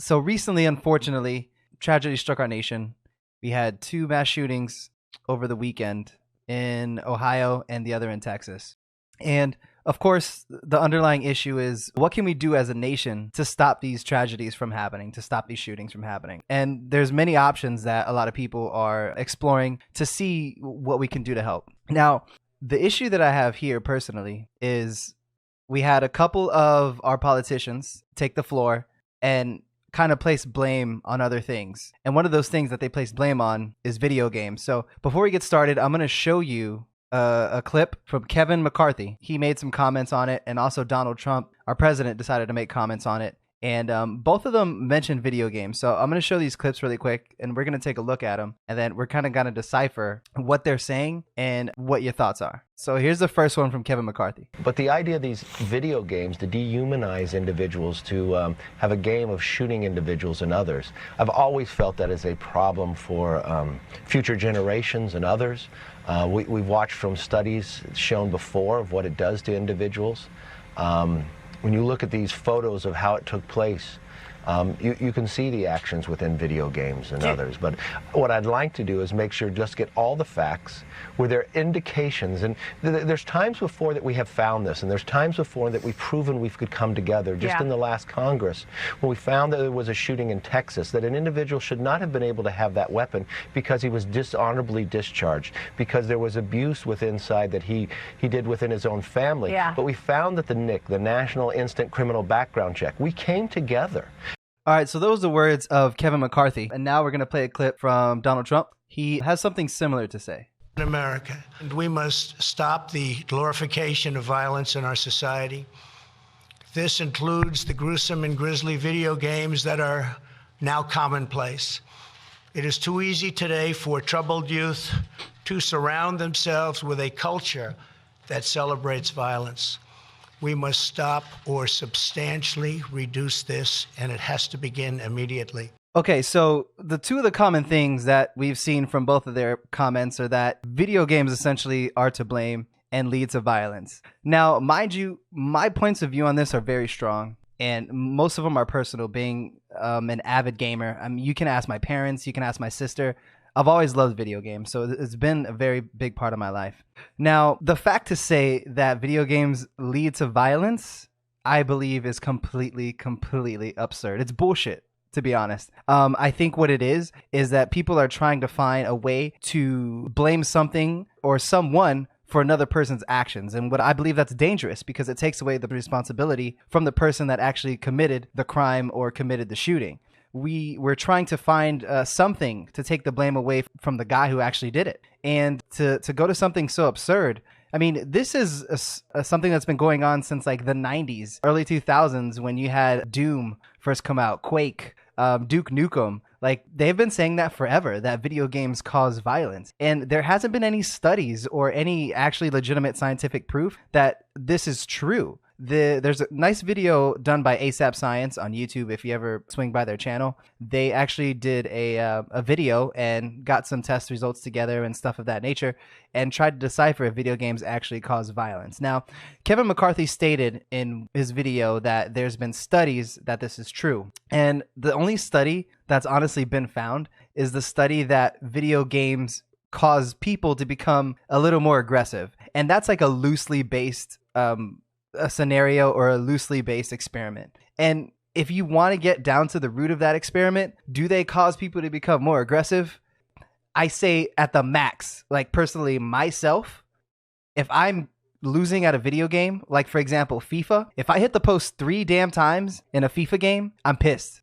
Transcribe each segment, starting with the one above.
So recently, unfortunately, tragedy struck our nation. We had 2 mass shootings over the weekend in Ohio and the other in Texas. And of course, the underlying issue is what can we do as a nation to stop these tragedies from happening, to stop these shootings from happening? And there's many options that a lot of people are exploring to see what we can do to help. Now, the issue that I have here personally is we had a couple of our politicians take the floor and kind of place blame on other things. And one of those things that they place blame on is video games. So before we get started, I'm going to show you a clip from Kevin McCarthy. He made some comments on it, and also Donald Trump, our president, decided to make comments on it. And both of them mentioned video games. So I'm going to show these clips really quick, and we're going to take a look at them, and then we're kind of going to decipher what they're saying and what your thoughts are. So here's the first one from Kevin McCarthy. But the idea of these video games to dehumanize individuals, to have a game of shooting individuals and others, I've always felt that is a problem for future generations and others. We've watched from studies shown before of what it does to individuals. When you look at these photos of how it took place, you can see the actions within video games and others. But what I'd like to do is make sure just get all the facts where there are indications. And there's times before that we have found this, and there's times before that we've proven we could come together. Just in the last Congress, when we found that there was a shooting in Texas, that an individual should not have been able to have that weapon because he was dishonorably discharged, because there was abuse within inside that he did within his own family. But we found that the NIC, the National Instant Criminal Background Check, we came together. All right, so those are the words of Kevin McCarthy. And now we're going to play a clip from Donald Trump. He has something similar to say. In America, and we must stop the glorification of violence in our society. This includes the gruesome and grisly video games that are now commonplace. It is too easy today for troubled youth to surround themselves with a culture that celebrates violence. We must stop or substantially reduce this, and it has to begin immediately. Okay, so the 2 of the common things that we've seen from both of their comments are that video games essentially are to blame and lead to violence. Now, mind you, my points of view on this are very strong, and most of them are personal, being an avid gamer. I mean, you can ask my parents, you can ask my sister. I've always loved video games, so it's been a very big part of my life. Now, the fact to say that video games lead to violence, I believe is completely absurd. It's bullshit, to be honest. I think what it is that people are trying to find a way to blame something or someone for another person's actions. And what I believe that's dangerous, because it takes away the responsibility from the person that actually committed the crime or committed the shooting. We're trying to find something to take the blame away from the guy who actually did it. And to go to something so absurd, I mean, this is something that's been going on since like the 90s, early 2000s, when you had Doom first come out, Quake, Duke Nukem. Like, they've been saying that forever, that video games cause violence. And there hasn't been any studies or any actually legitimate scientific proof that this is true. There's a nice video done by ASAP Science on YouTube. If you ever swing by their channel, they actually did a video and got some test results together and stuff of that nature and tried to decipher if video games actually cause violence. Now, Kevin McCarthy stated in his video that there's been studies that this is true. And the only study that's honestly been found is the study that video games cause people to become a little more aggressive. And that's like a loosely based a scenario or a loosely based experiment. And if you want to get down to the root of that experiment, do they cause people to become more aggressive? I say at the max. Like, personally, myself, if I'm losing at a video game, like for example FIFA, if I hit the post 3 damn times in a FIFA game, I'm pissed.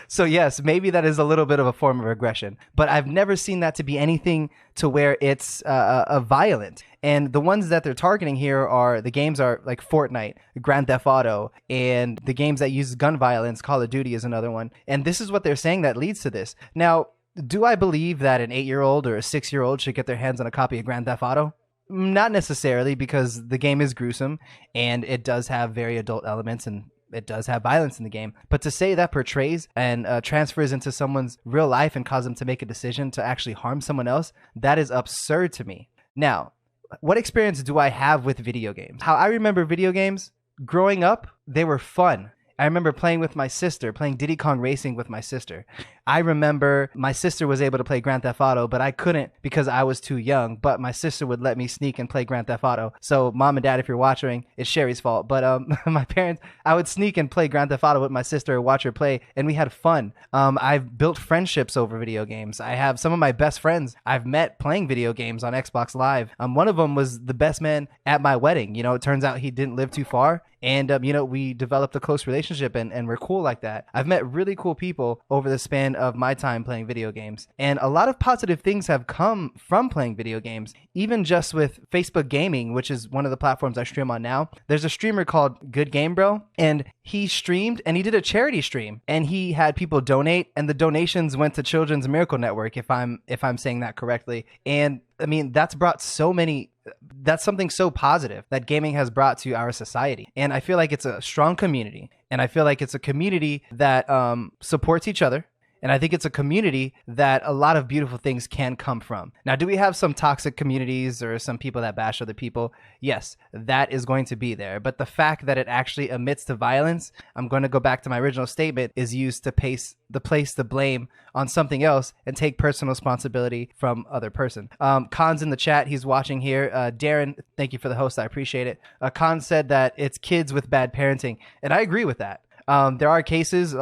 So yes, maybe that is a little bit of a form of aggression, but I've never seen that to be anything to where it's violent. And the ones that they're targeting here are the games are like Fortnite, Grand Theft Auto, and the games that use gun violence. Call of Duty is another one. And this is what they're saying that leads to this. Now, do I believe that an 8-year-old or a 6-year-old should get their hands on a copy of Grand Theft Auto? Not necessarily, because the game is gruesome and it does have very adult elements and it does have violence in the game. But to say that portrays and transfers into someone's real life and cause them to make a decision to actually harm someone else, that is absurd to me. Now, what experience do I have with video games? How I remember video games growing up, they were fun. I remember playing with my sister, playing Diddy Kong Racing with my sister. I remember my sister was able to play Grand Theft Auto, but I couldn't because I was too young. But my sister would let me sneak and play Grand Theft Auto. So mom and dad, if you're watching, it's Sherry's fault. But my parents, I would sneak and play Grand Theft Auto with my sister or watch her play, and we had fun. I've built friendships over video games. I have some of my best friends I've met playing video games on Xbox Live. One of them was the best man at my wedding. You know, it turns out he didn't live too far. And, we developed a close relationship and we're cool like that. I've met really cool people over the span of my time playing video games. And a lot of positive things have come from playing video games, even just with Facebook Gaming, which is one of the platforms I stream on now. There's a streamer called Good Game Bro, and he streamed and he did a charity stream and he had people donate, and the donations went to Children's Miracle Network, if I'm saying that correctly. And I mean, that's something so positive that gaming has brought to our society. And I feel like it's a strong community. And I feel like it's a community that supports each other. And I think it's a community that a lot of beautiful things can come from. Now, do we have some toxic communities or some people that bash other people? Yes, that is going to be there. But the fact that it actually admits to violence, I'm going to go back to my original statement, is used to place the blame on something else and take personal responsibility from other person. Khan's in the chat. He's watching here. Darren, thank you for the host. I appreciate it. Khan said that it's kids with bad parenting. And I agree with that. There are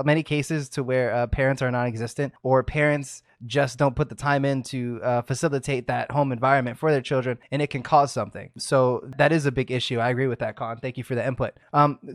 many cases to where parents are non-existent, or parents just don't put the time in to facilitate that home environment for their children, and it can cause something. So that is a big issue. I agree with that, Khan. Thank you for the input.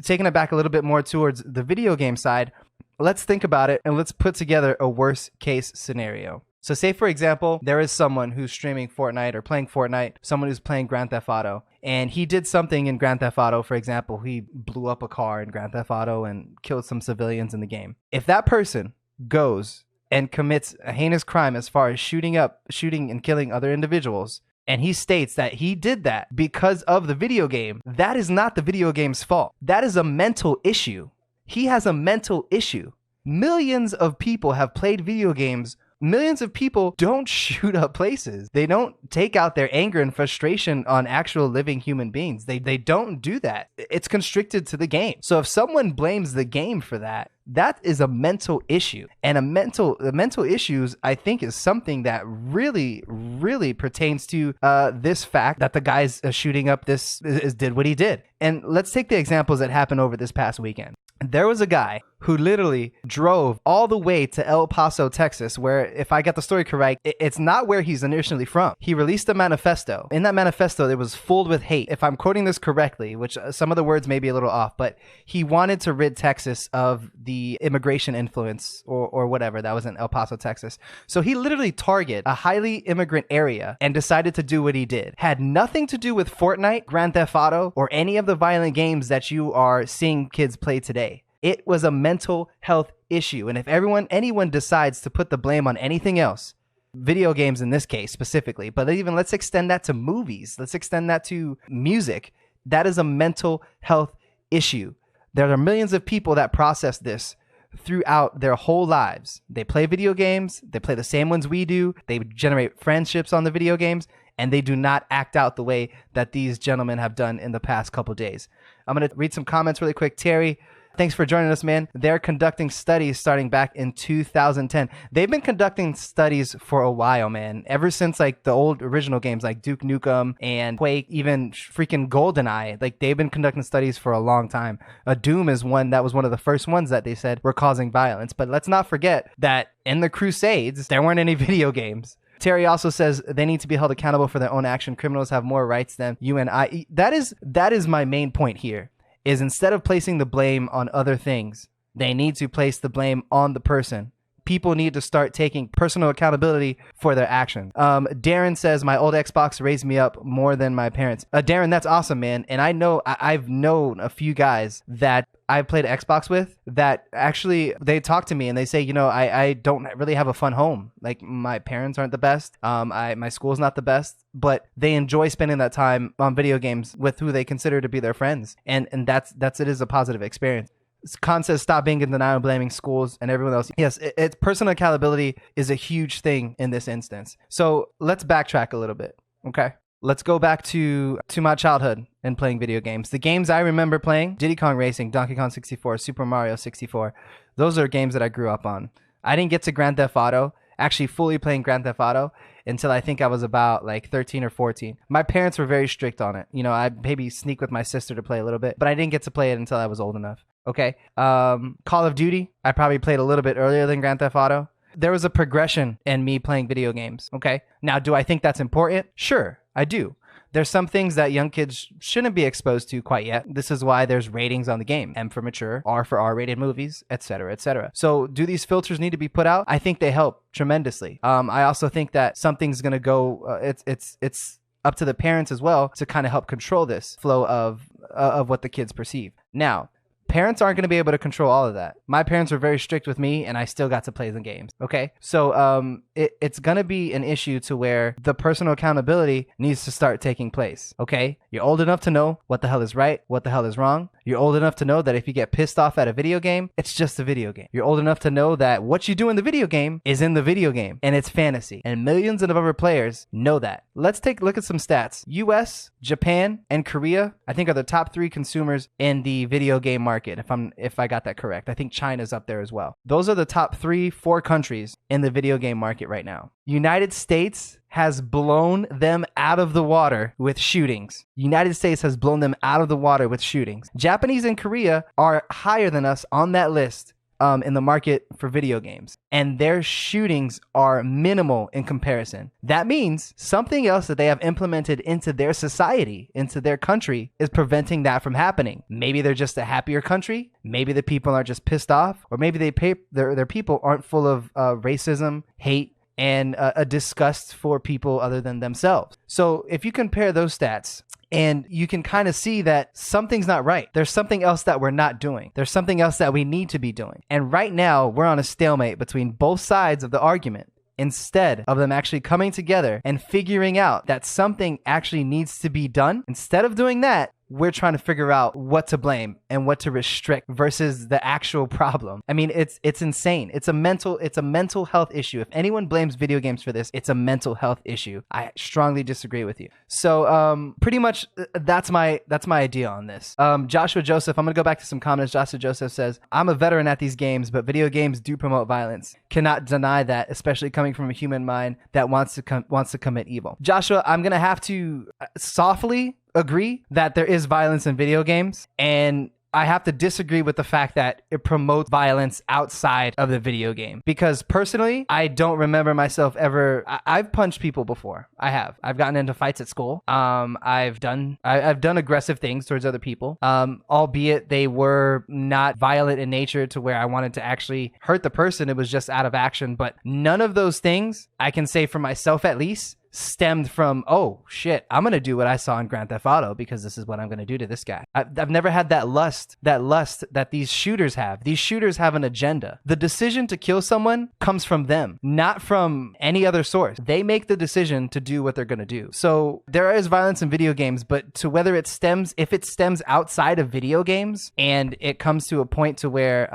Taking it back a little bit more towards the video game side, let's think about it and let's put together a worst case scenario. So say, for example, there is someone who's streaming Fortnite or playing Fortnite, someone who's playing Grand Theft Auto, and he did something in Grand Theft Auto. For example, he blew up a car in Grand Theft Auto and killed some civilians in the game. If that person goes and commits a heinous crime as far as shooting and killing other individuals, and he states that he did that because of the video game, that is not the video game's fault. That is a mental issue. He has a mental issue. Millions of people have played video games. Millions of people don't shoot up places. They don't take out their anger and frustration on actual living human beings. They don't do that. It's constricted to the game. So if someone blames the game for that, that is a mental issue. And the mental issues, I think, is something that really, really pertains to this fact that the guy's shooting up did what he did. And let's take the examples that happened over this past weekend. There was a guy who literally drove all the way to El Paso, Texas, where, if I got the story correct, it's not where he's initially from. He released a manifesto. In that manifesto, it was filled with hate. If I'm quoting this correctly, which some of the words may be a little off, but he wanted to rid Texas of the immigration influence or whatever that was in El Paso, Texas. So he literally targeted a highly immigrant area and decided to do what he did. Had nothing to do with Fortnite, Grand Theft Auto, or any of the violent games that you are seeing kids play today. It was a mental health issue. And if anyone decides to put the blame on anything else, video games in this case specifically, but even let's extend that to movies, let's extend that to music, that is a mental health issue. There are millions of people that process this throughout their whole lives. They play video games, they play the same ones we do, they generate friendships on the video games, and they do not act out the way that these gentlemen have done in the past couple days. I'm going to read some comments really quick. Terry, thanks for joining us, man. They're conducting studies starting back in 2010. They've been conducting studies for a while, man. Ever since like the old original games like Duke Nukem and Quake, even freaking GoldenEye. Like, they've been conducting studies for a long time. Doom is one that was one of the first ones that they said were causing violence. But let's not forget that in the Crusades, there weren't any video games. Terry also says they need to be held accountable for their own action. Criminals have more rights than you and I. That is my main point here. Is instead of placing the blame on other things, they need to place the blame on the person. People need to start taking personal accountability for their actions. Darren says, my old Xbox raised me up more than my parents. Darren, that's awesome, man. And I've known a few guys that I've played Xbox with that actually, they talk to me and they say, I don't really have a fun home. Like, my parents aren't the best. My school's not the best, but they enjoy spending that time on video games with who they consider to be their friends. And it is a positive experience. Khan says, stop being in denial, blaming schools and everyone else. Yes, it's personal accountability is a huge thing in this instance. So let's backtrack a little bit. Okay. let's go back to my childhood and playing video games. The games I remember playing, Diddy Kong Racing, Donkey Kong 64, Super Mario 64, those are games that I grew up on. I didn't get to Grand Theft Auto, actually fully playing Grand Theft Auto, until I think I was about like 13 or 14. My parents were very strict on it. You know, I'd maybe sneak with my sister to play a little bit, but I didn't get to play it until I was old enough. Okay. Call of Duty, I probably played a little bit earlier than Grand Theft Auto. There was a progression in me playing video games. Okay. Now, do I think that's important? Sure, I do. There's some things that young kids shouldn't be exposed to quite yet. This is why there's ratings on the game. M for mature, R for R-rated movies, etc., etc. So do these filters need to be put out? I think they help tremendously. I also think that something's going to go, it's up to the parents as well to kind of help control this flow of what the kids perceive. Now, parents aren't going to be able to control all of that. My parents were very strict with me, and I still got to play the games. Okay, so it's going to be an issue to where the personal accountability needs to start taking place. Okay, you're old enough to know what the hell is right, what the hell is wrong. You're old enough to know that if you get pissed off at a video game, it's just a video game. You're old enough to know that what you do in the video game is in the video game, and it's fantasy. And millions of other players know that. Let's take a look at some stats. US, Japan, and Korea, I think, are the top 3 consumers in the video game market. If I got that correct. I think China's up there as well. Those are the top 3-4 countries in the video game market right now. United States has blown them out of the water with shootings. United States has blown them out of the water with shootings. Japanese and Korea are higher than us on that list in the market for video games, and their shootings are minimal in comparison. That means something else that they have implemented into their society, into their country, is preventing that from happening. Maybe they're just a happier country. Maybe the people aren't just pissed off, or maybe their people aren't full of racism, hate, and a disgust for people other than themselves. So if you compare those stats, and you can kind of see that something's not right. There's something else that we're not doing. There's something else that we need to be doing. And right now, we're on a stalemate between both sides of the argument, instead of them actually coming together and figuring out that something actually needs to be done. Instead of doing that, we're trying to figure out what to blame and what to restrict versus the actual problem. I mean, it's insane. It's a mental health issue. If anyone blames video games for this, it's a mental health issue. I strongly disagree with you. So pretty much that's my idea on this. Joshua Joseph, I'm gonna go back to some comments. Joshua Joseph says, I'm a veteran at these games, but video games do promote violence. Cannot deny that, especially coming from a human mind that wants to commit evil. Joshua, I'm gonna have to softly agree that there is violence in video games, and I have to disagree with the fact that it promotes violence outside of the video game. Because personally, I don't remember myself ever. I've punched people before. I have. I've gotten into fights at school. I've done aggressive things towards other people. Albeit they were not violent in nature to where I wanted to actually hurt the person. It was just out of action. But none of those things, I can say for myself at least, stemmed from, oh shit, I'm gonna do what I saw in Grand Theft Auto because this is what I'm gonna do to this guy. I've never had that lust that these shooters have. These shooters have an agenda. The decision to kill someone comes from them, not from any other source. They make the decision to do what they're gonna do. So there is violence in video games, but to whether it stems, if it stems outside of video games and it comes to a point to where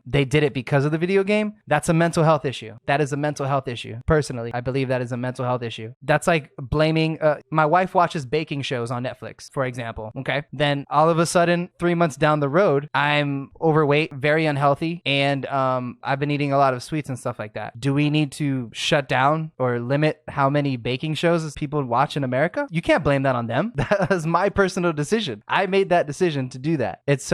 they did it because of the video game, that's a mental health issue. That is a mental health issue. Personally, I believe that is a mental health issue. That's like blaming, my wife watches baking shows on Netflix, for example, okay? Then all of a sudden, 3 months down the road, I'm overweight, very unhealthy, and I've been eating a lot of sweets and stuff like that. Do we need to shut down or limit how many baking shows people watch in America? You can't blame that on them. That was my personal decision. I made that decision to do that. It's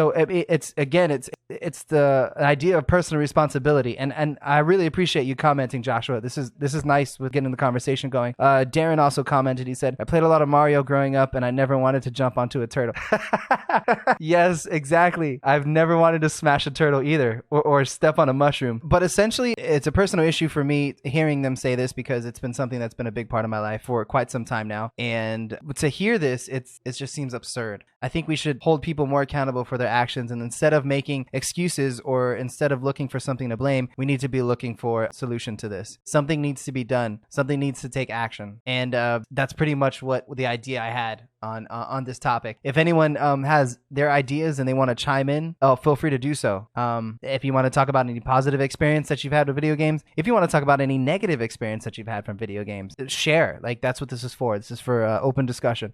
the idea of personal responsibility, and I really appreciate you commenting, Joshua. This is nice with getting the conversation going. Darren also commented. He said, I played a lot of Mario growing up and I never wanted to jump onto a turtle. Yes, exactly. I've never wanted to smash a turtle either, or step on a mushroom. But essentially, it's a personal issue for me hearing them say this because it's been something that's been a big part of my life for quite some time now. And to hear this, it just seems absurd. I think we should hold people more accountable for their actions, and instead of making excuses or instead of looking for something to blame, we need to be looking for a solution to this. Something needs to be done. Something needs to take action. game. And that's pretty much what the idea I had on this topic. If anyone has their ideas and they want to chime in, feel free to do so. If you want to talk about any positive experience that you've had with video games, if you want to talk about any negative experience that you've had from video games, share. Like, that's what this is for. This is for open discussion.